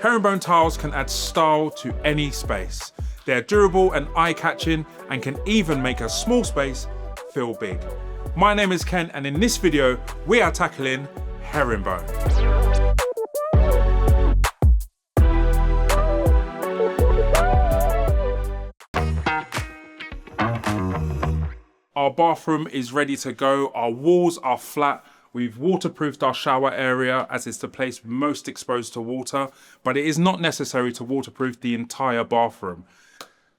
Herringbone tiles can add style to any space. They're durable and eye-catching and can even make a small space feel big. My name is Ken, and in this video, we are tackling herringbone. Our bathroom is ready to go. Our walls are flat. We've waterproofed our shower area as it's the place most exposed to water, but it is not necessary to waterproof the entire bathroom.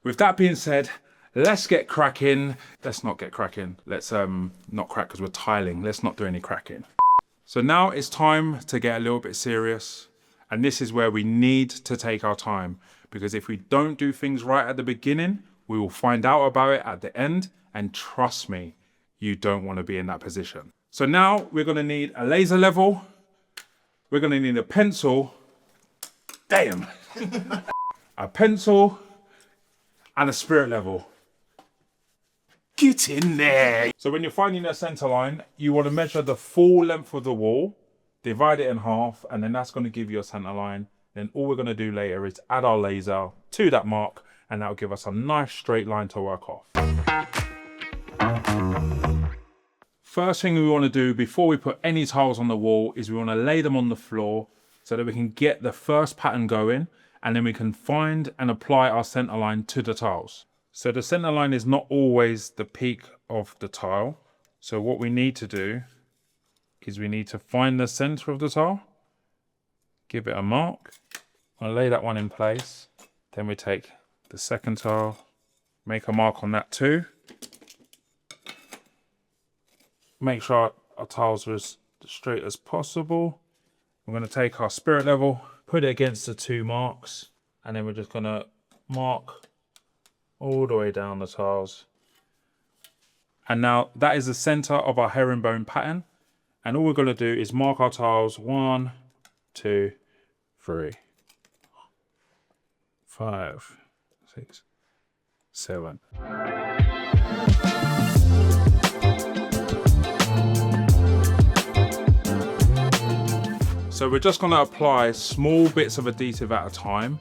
With that being said, let's get cracking. Let's not get cracking. Let's not crack because we're tiling. Let's not do any cracking. So now it's time to get a little bit serious. And this is where we need to take our time, because if we don't do things right at the beginning, we will find out about it at the end. And trust me, you don't want to be in that position. So now we're going to need a laser level. We're going to need a pencil. Damn. A pencil and a spirit level. Get in there. So when you're finding that center line, you want to measure the full length of the wall, divide it in half, and then that's going to give you a center line. Then all we're going to do later is add our laser to that mark, and that will give us a nice straight line to work off. First thing we want to do before we put any tiles on the wall is we want to lay them on the floor so that we can get the first pattern going, and then we can find and apply our center line to the tiles. So the center line is not always the peak of the tile. So what we need to do is we need to find the center of the tile, give it a mark. I'll lay that one in place. Then we take the second tile, make a mark on that too. Make sure our tiles are as straight as possible. We're going to take our spirit level, put it against the two marks, and then we're just going to mark all the way down the tiles. And now that is the center of our herringbone pattern. And all we're going to do is mark our tiles 1, 2, 3, 5, 6, 7. So we're just going to apply small bits of adhesive at a time,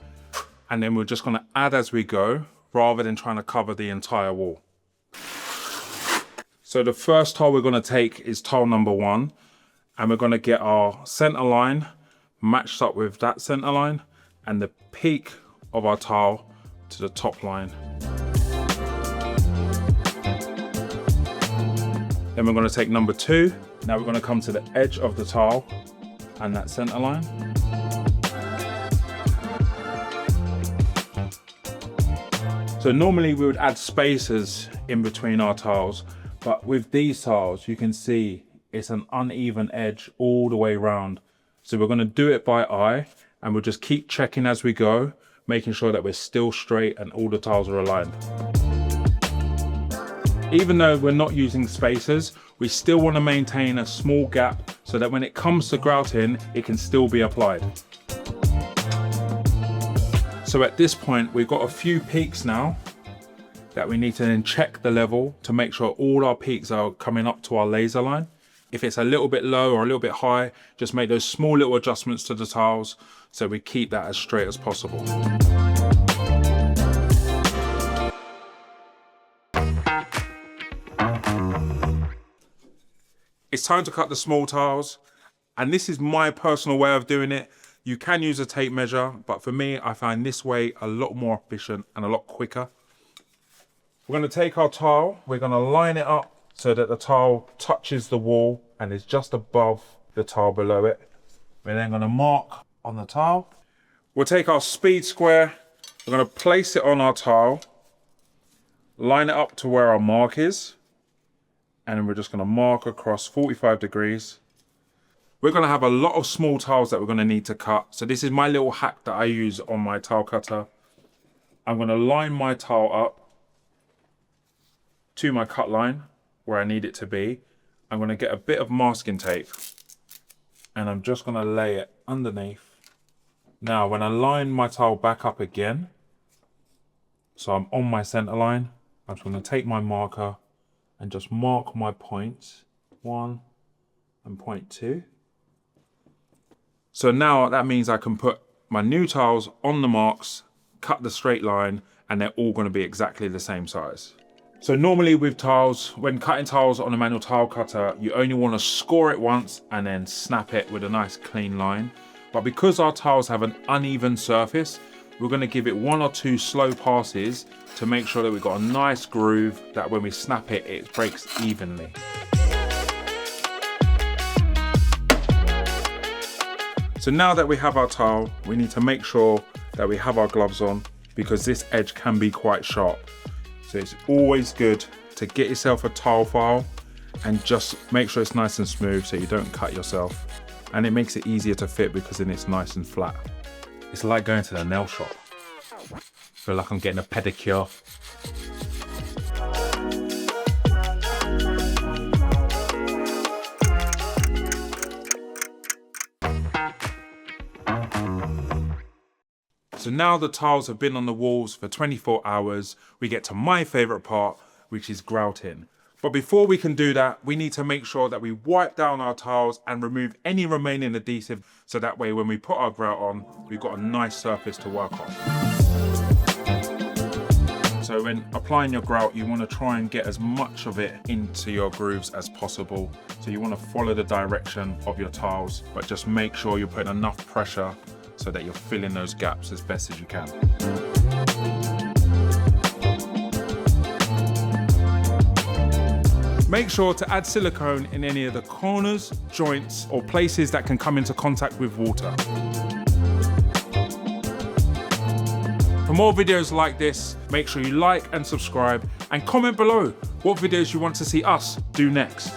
and then we're just going to add as we go rather than trying to cover the entire wall. So the first tile we're going to take is tile number 1, and we're going to get our center line matched up with that center line and the peak of our tile to the top line. Then we're going to take number 2. Now we're going to come to the edge of the tile and that center line. So normally we would add spacers in between our tiles, but with these tiles you can see it's an uneven edge all the way around. So we're going to do it by eye, and we'll just keep checking as we go, making sure that we're still straight and all the tiles are aligned. Even though we're not using spacers, we still want to maintain a small gap so that when it comes to grouting, it can still be applied. So at this point, we've got a few peaks now that we need to then check the level to make sure all our peaks are coming up to our laser line. If it's a little bit low or a little bit high, just make those small little adjustments to the tiles so we keep that as straight as possible. It's time to cut the small tiles, and this is my personal way of doing it. You can use a tape measure, but for me, I find this way a lot more efficient and a lot quicker. We're going to take our tile, we're going to line it up so that the tile touches the wall and is just above the tile below it. We're then going to mark on the tile. We'll take our speed square, we're going to place it on our tile, line it up to where our mark is, and then we're just going to mark across 45 degrees. We're going to have a lot of small tiles that we're going to need to cut. So this is my little hack that I use on my tile cutter. I'm going to line my tile up to my cut line where I need it to be. I'm going to get a bit of masking tape and I'm just going to lay it underneath. Now when I line my tile back up again, so I'm on my center line, I'm just going to take my marker and just mark my points, 1 and point 2. So now that means I can put my new tiles on the marks, cut the straight line, and they're all going to be exactly the same size. So normally with tiles, when cutting tiles on a manual tile cutter, you only want to score it once and then snap it with a nice clean line. But because our tiles have an uneven surface, we're going to give it 1 or 2 slow passes to make sure that we've got a nice groove that when we snap it, it breaks evenly. So now that we have our tile, we need to make sure that we have our gloves on because this edge can be quite sharp. So it's always good to get yourself a tile file and just make sure it's nice and smooth so you don't cut yourself. And it makes it easier to fit because then it's nice and flat. It's like going to the nail shop. I feel like I'm getting a pedicure. So now the tiles have been on the walls for 24 hours, we get to my favourite part, which is grouting. But before we can do that, we need to make sure that we wipe down our tiles and remove any remaining adhesive, so that way when we put our grout on, we've got a nice surface to work on. So when applying your grout, you want to try and get as much of it into your grooves as possible. So you want to follow the direction of your tiles, but just make sure you're putting enough pressure so that you're filling those gaps as best as you can. Make sure to add silicone in any of the corners, joints, or places that can come into contact with water. For more videos like this, make sure you like and subscribe and comment below what videos you want to see us do next.